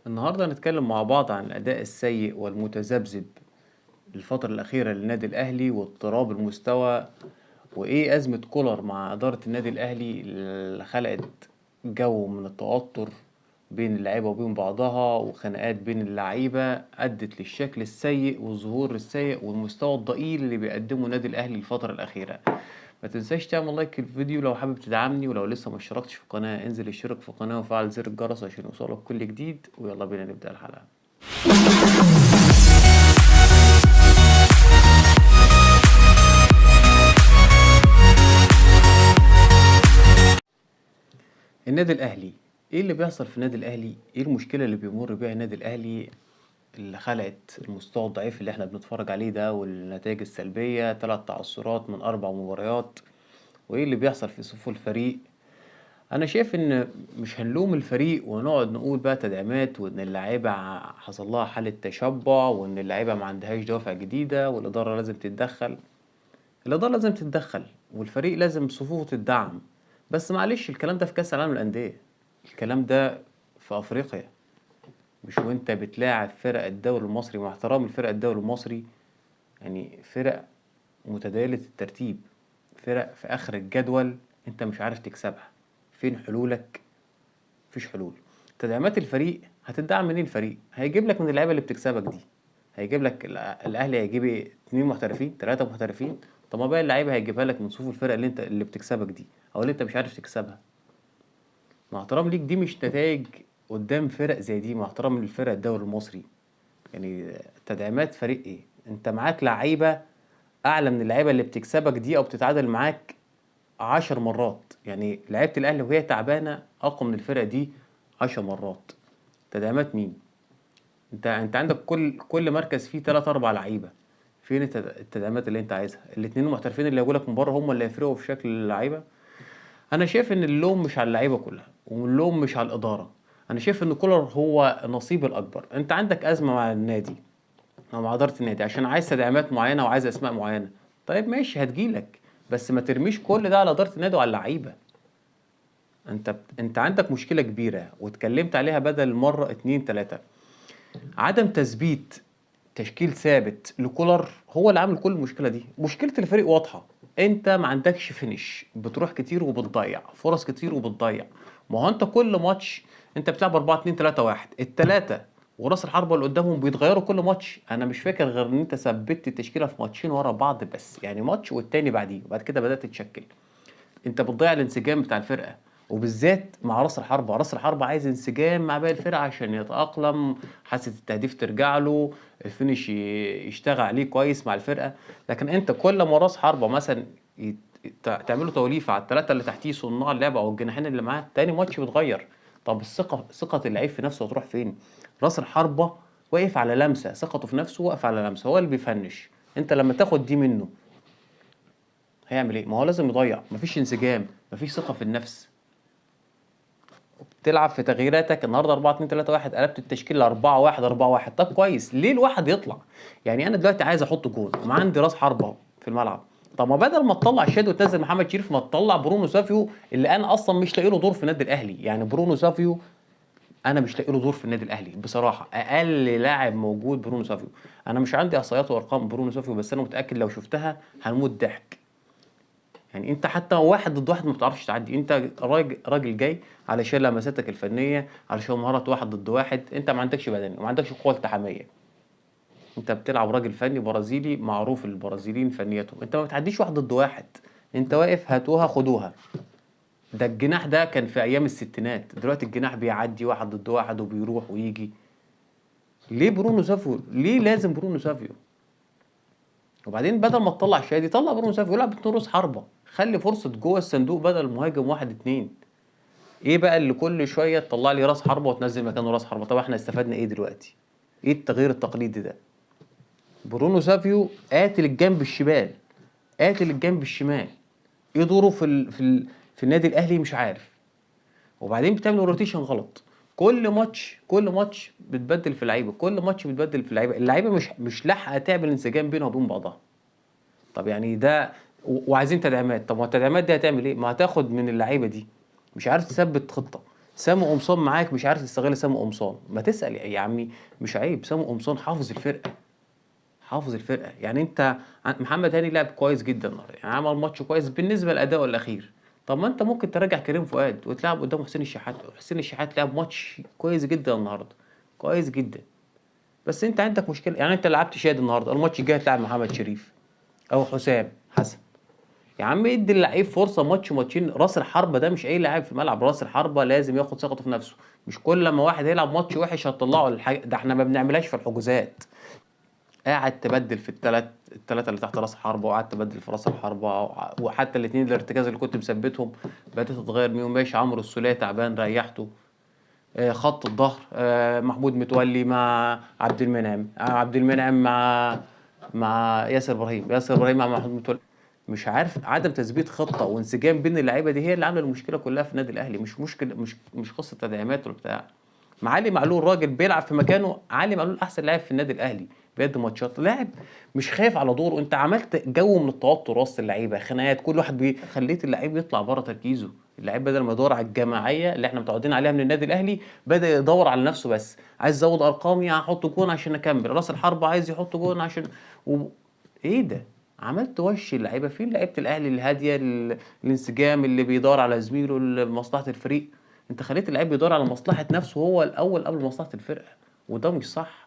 النهارده هنتكلم مع بعض عن الأداء السيء والمتذبذب الفترة الأخيرة للنادي الأهلي واضطراب المستوى، وإيه أزمة كولر مع إدارة النادي الأهلي اللي خلقت جو من التوتر بين اللعيبة وبين بعضها، وخناقات بين اللعيبة أدت للشكل السيء والظهور السيء والمستوى الضئيل اللي بيقدمه النادي الأهلي الفترة الأخيرة. ما تنساش تعمل لايك للفيديو لو حابب تدعمني، ولو لسه ما اشتركتش في القناة انزل اشترك في القناة وفعل زر الجرس عشان يوصلك كل جديد. ويلا بينا نبدأ الحلقة. النادي الأهلي، ايه اللي بيحصل في النادي الأهلي؟ ايه المشكلة اللي بيمر بيها النادي الأهلي اللي خلقت المستوى الضعيف اللي احنا بنتفرج عليه ده والنتائج السلبية، 3 تعثرات من 4 مباريات؟ وايه اللي بيحصل في صفوف الفريق؟ انا شايف ان مش هنلوم الفريق ونقعد نقول بقى تدعيمات وان اللعيبه حصل لها حاله تشبع وان اللعيبه ما عندهاش دوافع جديده والاداره لازم تتدخل. الاداره لازم تتدخل والفريق لازم صفوفه تدعم. بس معلش، الكلام ده في كاس العالم للانديه، الكلام ده في افريقيا، مش وانت بتلاعب فرق الدوري المصري. مع احترام الفرق الدوري المصري، يعني فرق متداولة الترتيب، فرق في اخر الجدول، انت مش عارف تكسبها. فين حلولك؟ مفيش حلول. تدعيمات الفريق، هتدعم منين الفريق؟ هيجيب لك من اللعيبه اللي بتكسبك دي. هيجيب لك الاهلي هيجيب 2 محترفين 3 محترفين. طب ما باقي اللعيبه هيجيبها لك من صفوف الفرق اللي بتكسبك دي، او اللي انت مش عارف تكسبها. مع احترام ليك، دي مش نتائج قدام فرق زي دي. مع احترام للفرق الدوري المصري، يعني تدعيمات فريق ايه؟ انت معاك لعيبه اعلى من اللعيبه اللي بتكسبك دي او بتتعادل معاك 10 مرات. يعني لعيبه الاهلي وهي تعبانه اقوى من الفرق دي 10 مرات. تدعيمات مين؟ انت عندك كل مركز فيه 3 4 لعيبه. فين التدعيمات اللي انت عايزها؟ الاتنين المحترفين اللي هيجوا لك من بره هم اللي هيفرقوا في شكل اللعيبه. انا شايف ان اللوم مش على اللعيبه كلها واللوم مش على الاداره. انا شايف ان كولر هو النصيب الاكبر. انت عندك ازمه مع النادي او مع اداره النادي عشان عايز تدعيمات معينه وعايز اسماء معينه. طيب ماشي، هتجيلك، بس ما ترميش كل ده على اداره النادي وعلى اللعيبه. انت عندك مشكله كبيره واتكلمت عليها بدل مره 2 3. عدم تثبيت تشكيل ثابت لكولر هو اللي عامل كل المشكله دي. مشكله الفريق واضحه، انت ما عندكش فينش، بتروح كتير وبتضيع فرص كتير وبتضيع. ما هو انت كل ماتش انت بتلعب 4 2 3 1، الثلاثه وراس الحربه اللي قدامهم بيتغيروا كل ماتش. انا مش فاكر غير ان انت ثبتت التشكيله في ماتشين ورا بعض بس، يعني ماتش والتاني بعديه، وبعد كده بدات تشكل. انت بتضيع الانسجام بتاع الفرقه، وبالذات مع راس الحربة. راس الحربة عايز انسجام مع باقي الفرقة عشان يتأقلم، حاسة التهديف ترجع له، الفينش يشتغل عليه كويس مع الفرقة. لكن انت كل ما راس حربة مثلا تعمله توليفة على الثلاثة اللي تحتيه صناع اللعبة او الجناحين اللي معاه، تاني ماتش بيتغير. طب ثقة اللعيب في نفسه هتروح فين؟ راس الحربة واقف على لمسة، ثقته في نفسه واقف على لمسة، هو اللي بيفنش. انت لما تاخد دي منه هيعمل ايه؟ ما هو لازم يضيع، مفيش انسجام، مفيش ثقة في النفس. تلعب في تغييراتك النهارده 4 2 3 1، قلبت التشكيل ل 4 1 4 1. طب كويس، ليه الواحد يطلع؟ يعني انا دلوقتي عايز احط جول وما عندي راس حربه في الملعب. طب ما بدل ما تطلع شادي وتنزل محمد شريف، ما تطلع برونو سافيو اللي انا اصلا مش لاقي له دور في النادي الاهلي. يعني برونو سافيو انا مش لاقي له دور في النادي الاهلي بصراحه. اقل لاعب موجود برونو سافيو. انا مش عندي احصائيات وارقام برونو سافيو، بس انا متاكد لو شفتها هنموت ضحك. يعني انت حتى 1 ضد 1 ما بتعرفش تعدي. انت راجل جاي علشان لمساتك الفنيه، علشان مهاره 1 ضد 1. انت ما عندكش بدني وما عندكش قوه التحاميه. انت بتلعب راجل فني برازيلي، معروف البرازيليين فنياتهم. انت ما بتعديش 1 ضد 1. انت واقف هاتوها خدوها. ده الجناح ده كان في ايام الستينات، دلوقتي الجناح بيعدي 1 ضد 1 وبيروح ويجي. ليه برونو سافيو؟ ليه لازم برونو سافيو؟ وبعدين بدل ما تطلع شادي، طلع برونو سافيو يلعب باتنين راس حربه، خلي فرصه جوه الصندوق بدل مهاجم 1 2. ايه بقى اللي كل شويه تطلع لي راس حربه وتنزل مكانه راس حربه؟ طب احنا استفدنا ايه دلوقتي؟ ايه التغيير التقليدي ده؟ برونو سافيو قاتل الجنب الشمال، قاتل الجنب الشمال. ايه دوره في النادي الاهلي؟ مش عارف. وبعدين بتعمل روتيشن غلط. كل ماتش بتبدل في لعيبه، كل ماتش بتبدل في لعيبه. اللعيبه مش لاحقه تعمل انسجام بينها وبين بعضها. طب يعني ده وعايزين تدعيمات. طب ما التدعيمات دي هتعمل ايه؟ ما هتاخد من اللعيبه دي. مش عارف تثبت خطه، سامي قمصان معاك مش عارف تستغل سامي قمصان، ما تسأل يا عمي. مش عيب، سامي قمصان حافظ الفرقة، حافظ الفرقة. يعني أنت محمد هاني لعب كويس جدًا النهارده، يعني عمل ماتش كويس بالنسبة لأدائه الأخير. طب ما أنت ممكن تراجع كريم فؤاد وتلعب قدامه حسين الشحات، حسين الشحات لعب ماتش كويس جدًا النهارده، كويس جدًا. بس أنت عندك مشكلة، يعني أنت لعبت شادي النهارده، الماتش الجاي هتلاعب محمد شريف أو حسام حسن. يا عم ادي اللعيب فرصة ماتش ماتشين، راس الحربة ده مش أي لاعب في الملعب، راس الحربة لازم ياخد ثقته في نفسه، مش كل لما واحد يلعب ماتش وحش هتطلعه ده احنا ما بنعملهاش في الحجوزات. قاعد تبدل في التلاتة اللي تحت راس الحربة، وقعدت تبدل في راس الحربة، وحتى الاتنين الارتكاز اللي كنت مثبتهم بدأت تتغير ميهم. ماشي، عمرو السولية تعبان ريحته. خط الظهر محمود متولي مع عبد المنعم، عبد المنعم مع ياسر ابراهيم، ياسر ابراهيم مع محمود متولي. مش عارف، عدم تثبيت خطه وانسجام بين اللعيبه دي هي اللي عامله المشكله كلها في النادي الاهلي، مش مشكله، مش قصه تدعيمات ولا بتاع. مع علي معلول راجل بيلعب في مكانه، علي معلول احسن لاعب في النادي الاهلي، بيقدم ماتشات، لاعب مش خايف على دوره. انت عملت جو من التوتر وسط اللعيبه، خناقات، كل واحد خليت اللعيب يطلع بره تركيزه. اللعيب بدل ما يدور على الجماعيه اللي احنا متعودين عليها من النادي الاهلي، بدا يدور على نفسه بس. عايز يزود ارقامي، هحط جون عشان اكمل، راس الحربه عايز يحط جون عشان و... ايه ده؟ عملت وش اللعيبه. فين لعيبه الاهلي الهاديه الانسجام اللي بيدور على زميله لمصلحه الفريق؟ انت خليت اللعيب بيدور على مصلحه نفسه هو الاول قبل مصلحه الفرقه، وده مش صح.